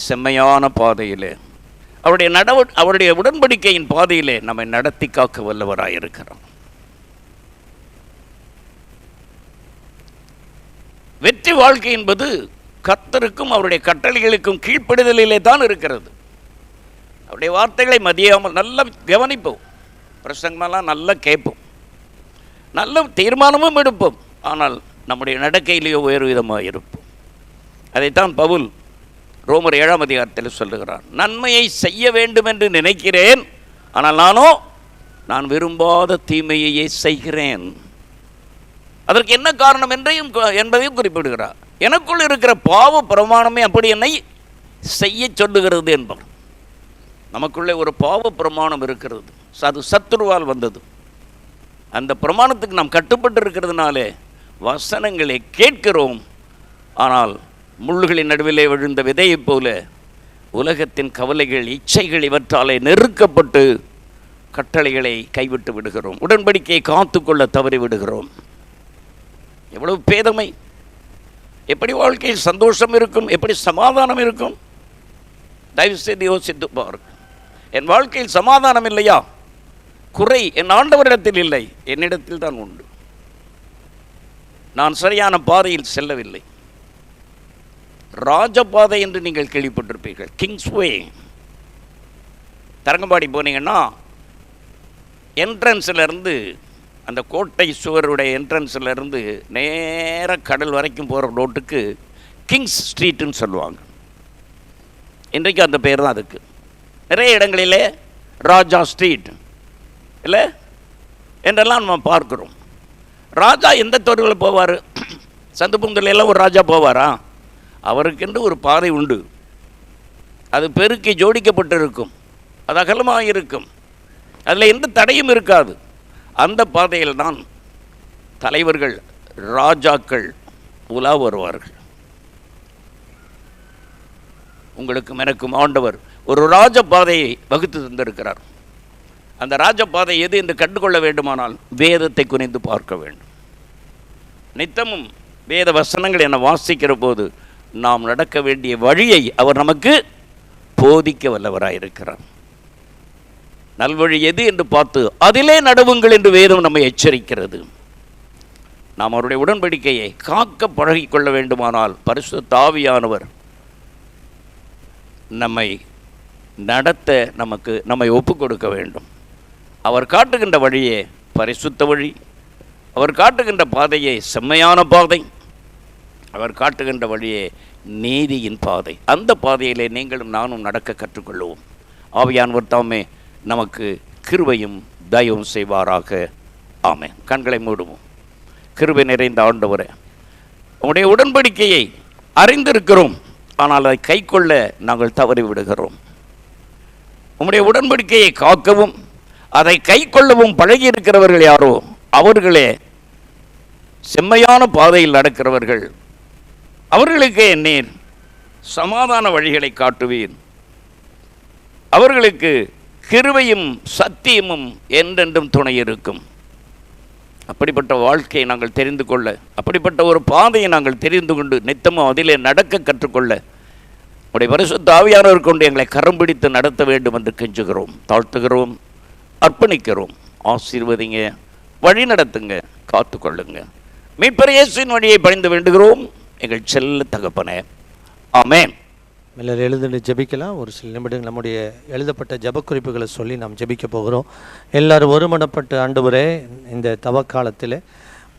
செம்மையான பாதையிலே, அவருடைய உடன்படிக்கையின் பாதையிலே நம்மை நடத்தி காக்க வல்லவராயிருக்கிறார். வெற்றி வாழ்க்கை என்பது கர்த்தருக்கும் அவருடைய கட்டளைகளுக்கும் கீழ்ப்படிதலிலே தான் இருக்கிறது. அவருடைய வார்த்தைகளை மதியாமல் நல்லா கவனிப்போம், பிரசங்கமெல்லாம் நல்லா கேட்போம், நல்ல தீர்மானமும் எடுப்போம். ஆனால் நம்முடைய நடக்கையிலேயோ வேறு விதமாக இருப்போம். அதைத்தான் பவுல் ரோமர் 7ஆம் அதிகாரத்தில் சொல்லுகிறார். நன்மையை செய்ய வேண்டும் என்று நினைக்கிறேன், ஆனால் நான் விரும்பாத தீமையையே செய்கிறேன். அதற்கு என்ன காரணம் என்பதையும் குறிப்பிடுகிறார். எனக்குள் இருக்கிற பாவ பிரமாணமே அப்படி என்னை செய்ய சொல்லுகிறது என்பார். நமக்குள்ளே ஒரு பாவ பிரமாணம் இருக்கிறது, அது சத்துருவால் வந்தது. அந்த பிரமாணத்துக்கு நாம் கட்டுப்பட்டு இருக்கிறதுனாலே வசனங்களை கேட்கிறோம், ஆனால் முள்ளுகளின் நடுவிலே விழுந்த விதையைப் போல உலகத்தின் கவலைகள், இச்சைகள் இவற்றாலே நெருக்கப்பட்டு கட்டளைகளை கைவிட்டு விடுகிறோம். உடன்படிக்கையை காத்துக்கொள்ள தவறி விடுகிறோம். எவ்வளவு பேதமை! எப்படி வாழ்க்கையில் சந்தோஷம் இருக்கும்? எப்படி சமாதானம் இருக்கும்? தயவு செய்து யோசித்து பாருங்கள். என் வாழ்க்கையில் சமாதானம் இல்லையா? குறை என் ஆண்டவரிடத்தில் இல்லை, என்னிடத்தில் தான் உண்டு. நான் சரியான பாதையில் செல்லவில்லை. ராஜபாதை என்று நீங்கள் கேள்விப்பட்டிருப்பீர்கள், கிங்ஸ்வே. தரங்கம்பாடி போனீங்கன்னா என்ட்ரன்ஸிலிருந்து, அந்த கோட்டை சுவருடைய என்ட்ரன்ஸிலிருந்து நேர கடல் வரைக்கும் போகிற ரோட்டுக்கு கிங்ஸ் ஸ்ட்ரீட்டுன்னு சொல்லுவாங்க. இன்றைக்கு அந்த பேர் தான் அதுக்கு. நிறைய இடங்களிலே ராஜா ஸ்ட்ரீட் இல்லை என்றெல்லாம் நம்ம பார்க்குறோம். ராஜா எந்த தெருவில் போவார்? சந்து பொங்கலாம் ஒரு ராஜா போவாரா? அவருக்கென்று ஒரு பாதை உண்டு. அது பெருக்கி ஜோடிக்கப்பட்டு இருக்கும், அது அகலமாக இருக்கும், அதில் எந்த தடையும் இருக்காது. அந்த பாதையில் தான் தலைவர்கள், ராஜாக்கள் உலா வருவார்கள். உங்களுக்கும் எனக்கும் ஆண்டவர் ஒரு ராஜபாதையை வகுத்து தந்திருக்கிறார். அந்த ராஜபாதை எது என்று கண்டுகொள்ள வேண்டுமானால் வேதத்தை குனிந்து பார்க்க வேண்டும். நித்தமும் வேத வசனங்கள் என வாசிக்கிற போது நாம் நடக்க வேண்டிய வழியை அவர் நமக்கு போதிக்க வல்லவராயிருக்கிறார். நல்வழி எது என்று பார்த்து அதிலே நடவுங்கள் என்று வேதம் நம்மை எச்சரிக்கிறது. நாம் அவருடைய உடன்படிக்கையை காக்க பழகிக்கொள்ள வேண்டுமானால் பரிசுத்த ஆவியானவர் நம்மை நடத்த நம்மை ஒப்பு கொடுக்க வேண்டும். அவர் காட்டுகின்ற வழியே பரிசுத்த வழி, அவர் காட்டுகின்ற பாதையே செம்மையான பாதை, அவர் காட்டுகின்ற வழியே நீதியின் பாதை. அந்த பாதையிலே நீங்களும் நானும் நடக்க கற்றுக்கொள்வோம். ஆவியானவர் தாமே நமக்கு கிருபையும் தயவும் செய்வாராக. ஆமென். கண்களை மூடுவோம். கிருபை நிறைந்த ஆண்டவரே, உம்முடைய உடன்படிக்கையை அறிந்திருக்கிறோம், ஆனால் அதை கைக்கொள்ள நாங்கள் தவறி விடுகிறோம். உம்முடைய உடன்படிக்கையை காக்கவும் அதை கை கொள்ளவும் பழகி இருக்கிறவர்கள் யாரோ அவர்களே செம்மையான பாதையில் நடக்கிறவர்கள். அவர்களுக்கே நீர் சமாதான வழிகளை காட்டுவீர். அவர்களுக்கு கிருபையும் சத்தியமும் என்றென்றும் துணை இருக்கும். அப்படிப்பட்ட வாழ்க்கையை நாங்கள் தெரிந்து கொள்ள, அப்படிப்பட்ட ஒரு பாதையை நாங்கள் தெரிந்து கொண்டு நித்தமும் அதிலே நடக்க கற்றுக்கொள்ள உடைய பரிசுத்த ஆவியானவர் கொண்டு எங்களை கரம் பிடித்து நடத்த வேண்டும் என்று கெஞ்சுகிறோம், தாழ்த்துகிறோம், அர்ப்பணிக்கிறோம். ஆசீர்வதிங்க, வழி நடத்துங்க, காத்துக்கொள்ளுங்க. மீட்பர் இயேசுவின் வழியை பணிந்து வேண்டுகிறோம் எங்கள் செல்ல தகப்பனே, ஆமென். எல்லாரும் எழுந்து ஜெபிக்கலாம். ஒரு சில நிமிடங்கள் நம்முடைய எழுதப்பட்ட ஜெபக்குறிப்புகளை சொல்லி நாம் ஜெபிக்க போகிறோம். எல்லாரும் ஒருமனப்பட்டு, ஆண்டவரே, இந்த தவக்காலத்தில்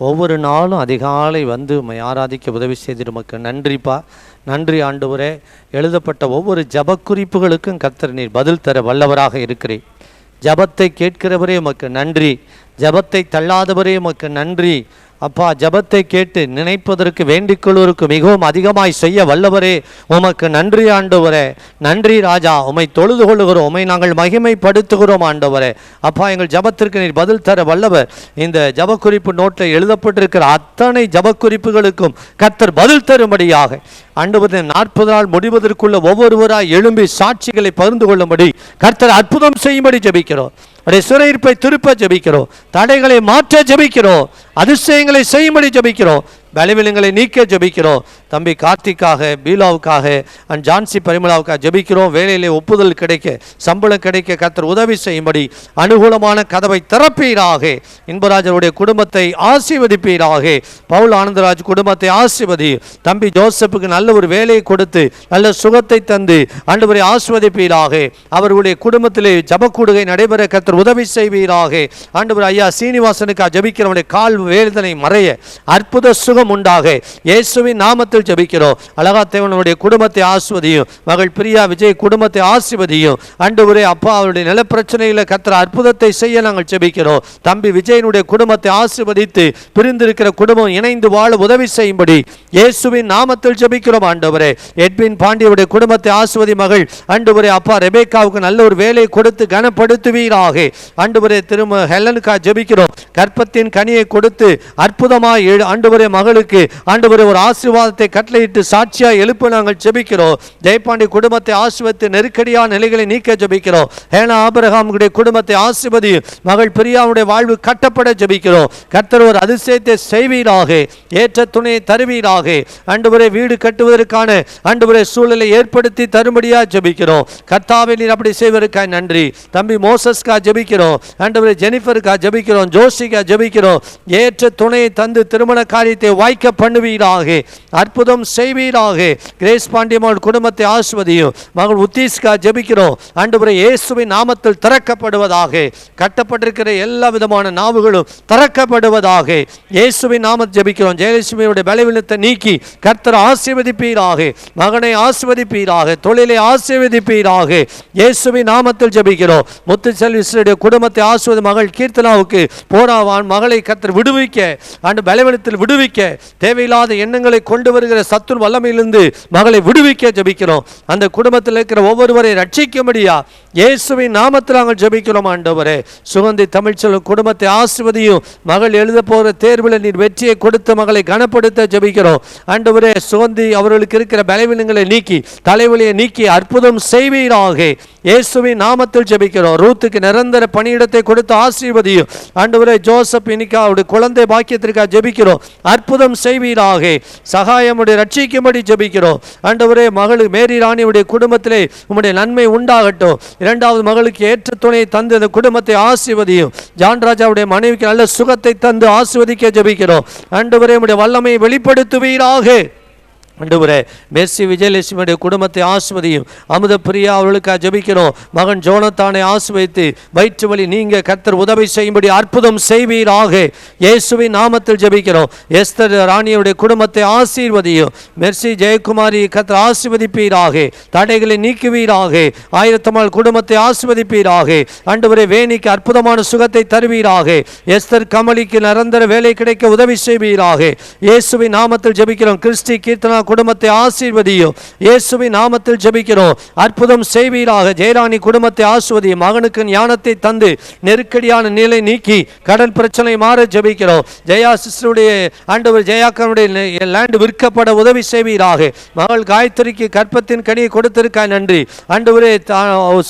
ஒவ்வொரு நாளும் அதிகாலை வந்து உம்மை ஆராதிக்க உதவி செய்து உமக்கு நன்றிப்பா. நன்றி ஆண்டவரே. எழுதப்பட்ட ஒவ்வொரு ஜெபக்குறிப்புகளுக்கும் கர்த்தர் நீர் பதில் தர வல்லவராக இருக்கிறீர். ஜெபத்தை கேட்கிறவரே உமக்கு நன்றி. ஜெபத்தை தள்ளாதவரே உமக்கு நன்றி அப்பா. ஜெபத்தை கேட்டு நினைப்பதற்கு வேண்டிக்கொள்வதற்கு மிகவும் அதிகமாய் செய்ய வல்லவரே உமக்கு நன்றி ஆண்டவரே. நன்றி ராஜா. உம்மை தொழுது கொள்ளுகிறோம், உம்மை நாங்கள் மகிமைப்படுத்துகிறோம் ஆண்டவரே. அப்பா, எங்கள் ஜெபத்திற்கு நீர் பதில் தர வல்லவர். இந்த ஜெபக்குறிப்பு நோட்டில் எழுதப்பட்டிருக்கிற அத்தனை ஜெபக்குறிப்புகளுக்கும் கர்த்தர் பதில் தரும்படியாக ஆண்டவரே 40 நாள் முடிவதற்குள்ள ஒவ்வொருவராய் எழும்பி சாட்சிகளை பகிர்ந்து கொள்ளும்படி கர்த்தர் அற்புதம் செய்யும்படி ஜெபிக்கிறோம். உடைய சிறையிருப்பை திருப்ப ஜெபிக்கிறோம். தடைகளை மாற்ற ஜெபிக்கிறோம். அதிசயங்களை செய்யும்படி ஜெபிக்கிறோம். பலவீனங்களை நீக்க ஜெபிக்கிறோம். தம்பி கார்த்திக்காக, பீலாவுக்காக, அண்ட் ஜான்சி பரிமளாவுக்காக ஜெபிக்கிறோம். வேலையிலே ஒப்புதல் கிடைக்க, சம்பளம் கிடைக்க கர்த்தர் உதவி செய்யும்படி அனுகூலமான கதவை திறப்பீராக. இன்பராஜருடைய குடும்பத்தை ஆசீர்வதிப்பீராக. பவுல் ஆனந்தராஜ் குடும்பத்தை ஆசீர்வதி. தம்பி ஜோசப்புக்கு நல்ல ஒரு வேலையை கொடுத்து நல்ல சுகத்தை தந்து ஆண்டவரை ஆசீர்வதிப்பீராக. அவர்களுடைய குடும்பத்திலே ஜெபக்கூடுகை நடைபெற கர்த்தர் உதவி செய்வீராக. ஆண்டவர் ஐயா சீனிவாசனுக்காக ஜெபிக்கிறவனுடைய கால் வேதனை மறைய அற்புத சுகம் உண்டாக இயேசுவின் நாமத்தில் ஜெபிக்கிறோம். அழகா தேவனுடைய குடும்பத்தை ஆசீர்வதியும். மகள் பிரியா விஜய் குடும்பத்தை ஆசீர்வதியும். ஆண்டவரே அப்பா, அவருடைய நில பிரச்சனையில் கர்த்தர் அற்புதத்தை செய்ய நாங்கள் ஜெபிக்கிறோம். தம்பி விஜயனுடைய குடும்பத்தை ஆசீர்வதித்து பிரிந்திருக்கிற குடும்பம் இணைந்து வாழ உதவி செய்யும்படி இயேசுவின் நாமத்தில் ஜெபிக்கிறோம். ஆண்டவரே எட்வின் பாண்டியனுடைய குடும்பத்தை ஆசீர்வதி. மகள் ஆண்டவரே அப்பா ரெபேக்காவுக்கு நல்ல ஒரு வேலை கொடுத்து கனப்படுத்துவீராக. ஆண்டவரே திரும்ப ஹெலனுக்கா ஜெபிக்கிறோம். கற்பத்தின் கனியை கொடுத்து அற்புதமாய் ஆண்டவரே மகளுக்கு ஆண்டவரே ஒரு ஆசீர்வாதத்தை கட்டளையிட்டு சாட்சியாய் எழுப்ப நாங்கள் ஜெபிக்கிறோம். ஜெயபாண்டி குடும்பத்தை ஆசீர்வதித்து நெருக்கடியான நிலைகளை நீக்க ஜெபிக்கிறோம். ஹேனா ஆபிரகாமுடைய குடும்பத்தை ஆசீர்வதி. மகள் பிரியாவுடைய வாழ்வு கட்டப்பட ஜெபிக்கிறோம். கர்த்தர் ஒரு அதிசயத்தை செய்வீராக. ஏற்ற துணையை தருவீராக. ஆண்டவரே வீடு கட்டுவதற்கான ஆண்டவரே சூழலை ஏற்படுத்தி தரும்படியா ஜெபிக்கிறோம். கர்த்தாவே நீர் அப்படி செய்வதற்காக நன்றி. தம்பி மோசஸ்கா ஜெபிக்கிறோம். ஆண்டவரே ஜெனிஃபருக்கா ஜெபிக்கிறோம். ஜோசிக்கா ஜெபிக்கிறோம். ஏற்ற துணையை தந்து திருமண காரியத்தை வாய்க்க பண்ணுவீராக. அற்புதம் செய்வீராக. கிரேஸ் பாண்டியம்மாள் குடும்பத்தை ஆசீர்வதியும். மகள் உத்தீஸ்கா ஜெபிக்கிறோம். ஆண்டவரே இயேசுவின் நாமத்தில் திறக்கப்படுவதாக. கட்டப்பட்டிருக்கிற எல்லா விதமான நாவுகளும் திறக்கப்படுவதாக. இயேசுவின் நாமத்தில் ஜெபிக்கிறோம். ஜெயலட்சுமியுடைய பலவீனத்தை நீக்கி கர்த்தர் ஆசீர்வதிப்பீராக. மகனை ஆசீர்வதிப்பீராக. தொழிலை ஆசீர்வதிப்பீராக. இயேசுவின் நாமத்தில் ஜெபிக்கிறோம். முத்துச்செல்விஸ்வருடைய குடும்பத்தை ஆசீர்வதி. மகள் கீர்த்தனாவுக்கு போராவான் மகளை கர்த்தர் விடுவிக்க, ஆண்டு பலவீனத்தில் விடுவிக்க, தேவையில்லாத எண்ணங்களை கொண்டு வருகிற சத்துரு வல்லமையிலிருந்து மகளை விடுவிக்க ஜெபிக்கிறோம். அந்த குடும்பத்தில் இருக்கிற ஒவ்வொருவரை ரட்சிக்கும்படியா இயேசுவின் நாமத்தில் நாங்கள் ஜெபிக்கிறோம். ஆண்டவரே சுகந்தி தமிழ்ச்செல்வன் குடும்பத்தை ஆசீர்வதியும். மகள் எழுத போகிற தேர்வில் நீர் வெற்றியை கொடுத்து மகளை கனப்படுத்த ஜெபிக்கிறோம். ஆண்டவரே சுகந்தி அவர்களுக்கு இருக்கிற பலவீனங்களை நீக்கி தலைவலியை நீக்கி அற்புதம் செய்வீராக. இயேசுவின் நாமத்தில் ஜெபிக்கிறோம். ரூத்துக்கு நிரந்தர பணியிடத்தை கொடுத்து ஆசீர்வதியும். ஆண்டவரே ஜோசப் இன்னைக்கு அவருடைய குழந்தை பாக்கியத்திற்காக ஜெபிக்கிறோம். அற்புதம் செய்வீராக. சகாயமுடைய ரட்சிக்கும்படி ஜெபிக்கிறோம். ஆண்டவரே மகள் மேரி ராணியுடைய குடும்பத்திலே உம்முடைய நன்மை உண்டாகட்டும். இரண்டாவது மகளுக்கு ஏற்ற துணையை தந்து அந்த குடும்பத்தை ஆசீர்வதியும். ஜான் ராஜாவுடைய மனைவிக்கு நல்ல சுகத்தை தந்து ஆசீர்வதிக்க ஜெபிக்கிறோம். ஆண்டவரே உம்முடைய வல்லமையை வெளிப்படுத்துவீராக. ஆண்டவரே மெர்சி விஜயலட்சுமியுடைய குடும்பத்தை ஆசீர்வதியும். அமுத பிரியா அவர்களுக்காக ஜெபிக்கிறோம். மகன் ஜோனத்தானை ஆசீர்வதித்து வயிற்று வலி நீங்க கர்த்தர் உதவி செய்யும்படி அற்புதம் செய்வீராக. இயேசுவின் நாமத்தில் ஜெபிக்கிறோம். எஸ்தர் ராணியுடைய குடும்பத்தை ஆசீர்வதியும். மெர்சி ஜெயக்குமாரி கர்த்தர் ஆசீர்வதிப்பீராக. தடைகளை நீக்குவீராக. ஆயிரத்தம்மாள் குடும்பத்தை ஆசீர்வதிப்பீராக. ஆண்டவரே வேணிக்கு அற்புதமான சுகத்தை தருவீராக. எஸ்தர் கமலிக்கு நிரந்தர வேலை கிடைக்க உதவி செய்வீராக. இயேசுவின் நாமத்தில் ஜெபிக்கிறோம். கிறிஸ்டி கீர்த்தனா குடும்பத்தை ஆசீர்வதியும். இயேசுவின் நாமத்தில் ஜெபிக்கிறோம். அற்புதம் செய்வீராக. ஜெயராணி குடும்பத்தை ஆசீர்வதியும். மகனுக்கு ஞானத்தை தந்து நெருக்கடியான நிலை நீக்கி கடல் பிரச்சனை மாற ஜெபிக்கிறோம். ஜெயா சிஸ்டருடைய ஆண்டவர் ஜெயாக்கனுடைய லேண்ட் விற்கப்பட உதவி செய்வீராக. மகள் காயத்ரிக்கு கற்பத்தின் கனியை கொடுத்திருக்க நன்றி. ஆண்டவரே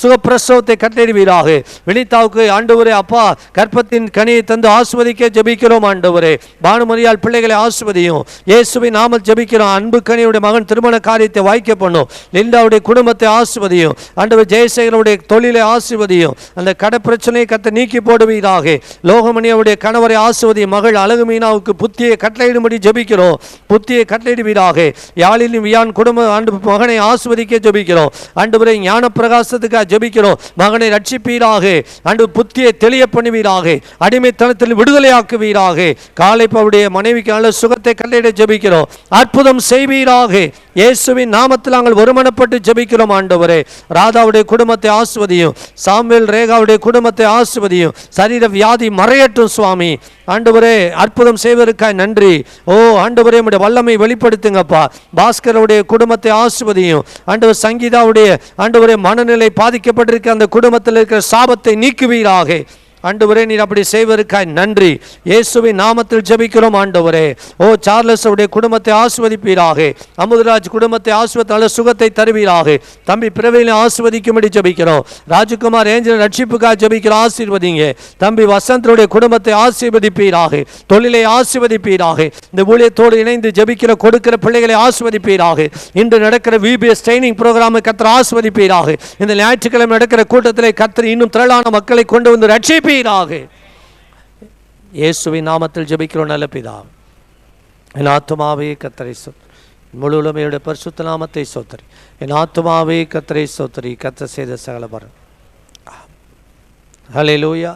சுகப்பிரசவத்தை கட்டளையிடுவீராக. வினிதாவுக்கு ஆண்டவரே அப்பா கற்பத்தின் கனியை தந்து ஆஸ்வதிக்க ஜெபிக்கிறோம். ஆண்டவரே பானுமரியால் பிள்ளைகளை ஆஸ்வதியும். இயேசுவின் நாமத்தில் ஜெபிக்கிறோம். அன்பு கனியுடைய மகன் திருமண காரியத்தை வாய்க்க பண்ணும். லிண்டாவுடைய குடும்பத்தை ஆஸ்வதியும். ஆண்டவர் ஜெயசேகருடைய தொழிலை ஆஸ்வதியும். அந்த கடை பிரச்சனையை கத்த நீக்கி போடுவீராக. லோகமணியாவுடைய கணவரை ஆஸ்வதியும். மகள் அழகு மீனாவுக்கு புத்தியை கட்டளையிடும்படி ஜெபிக்கிறோம். புத்தியை கட்டளையிடுவீராக. யாழிலும் வியான் குடும்ப ஆண்டு மகனை ஆஸ்வதிக்க ஜெபிக்கிறோம். ஆண்டவரை ஞான பிரகாசத்துக்காக ஜெபிக்கிறோம். மகனை ரட்சிப்பீராக. ஆண்டு புத்தியை தெளிய பண்ணுவீராக. அடிமைத்தனத்தில் விடுதலையாக்குவீராக. காலை அவருடைய மனைவிக்கு நல்ல சுகத்தை கட்டளையிட ஜெபிக்கிறோம். அற்புதம் செய்வீராக. இயேசுவின் நாமத்தில் நாங்கள் ஒருமனப்பட்டு ஜெபிக்கிறோம். ஆண்டவரே ராதாவுடைய குடும்பத்தை ஆஸ்வதியும். சாமுவேல் ரேகாவுடைய குடும்பத்தை ஆஸ்வதியும். சரீர வியாதி மறையட்டும் சுவாமி. ஆண்டவரே அற்புதம் செய்வதற்காக நன்றி. ஓ ஆண்டவரே உம்முடைய வல்லமை வெளிப்படுத்துங்கப்பா. பாஸ்கருடைய குடும்பத்தை ஆஸ்வதியும். ஆண்டவர் சங்கீதாவுடைய ஆண்டவரே மனநிலை பாதிக்கப்பட்டிருக்க அந்த குடும்பத்தில் இருக்கிற சாபத்தை நீக்குவீராக. ஆண்டவரே நீர் அப்படி செய்வதற்காய் நன்றி. இயேசுவின் நாமத்தில் ஜெபிக்கிறோம். ஆண்டவரே ஓ சார்லஸ் உடைய குடும்பத்தை ஆஸ்வதிப்பீராக. அமுதராஜ் குடும்பத்தை ஆஸ்வதித்தால சுகத்தை தருவீராக. தம்பி பிரவீனை ஆஸ்வதிக்கும்படி ஜெபிக்கிறோம். ராஜகுமார் ஏஞ்சல் ரட்சிப்புக்காக ஜெபிக்கிறோம். ஆசீர்வதிங்க. தம்பி வசந்தருடைய குடும்பத்தை ஆசீர்வதிப்பீராக. தொழிலை ஆசீர்வதிப்பீராக. இந்த ஊழியத்தோடு இணைந்து ஜெபிக்கிற கொடுக்கிற பிள்ளைகளை ஆஸ்வதிப்பீராக. இன்று நடக்கிற விபிஎஸ் ட்ரைனிங் ப்ரோக்ராமை கர்த்தர் ஆஸ்வதிப்பீராக. இந்த ஞாயிற்றுக்கிழமை நடக்கிற கூட்டத்திலே கர்த்தர் இன்னும் திரளான மக்களை கொண்டு வந்து ரட்சிப்பீராக. இயேசுவின் நாமத்தில் ஜெபிக்கிறோம் நல்ல பிதாவே. என் ஆத்துமாவே கர்த்தரை ஸ்தோத்திரி. முழு உலமையுடைய பரிசுத்த நாமத்தை ஸ்தோத்திரி. என் ஆத்துமாவே கர்த்தரை ஸ்தோத்திரி. கர்த்தர் செய்த சகல பரம். ஹல்லேலூயா.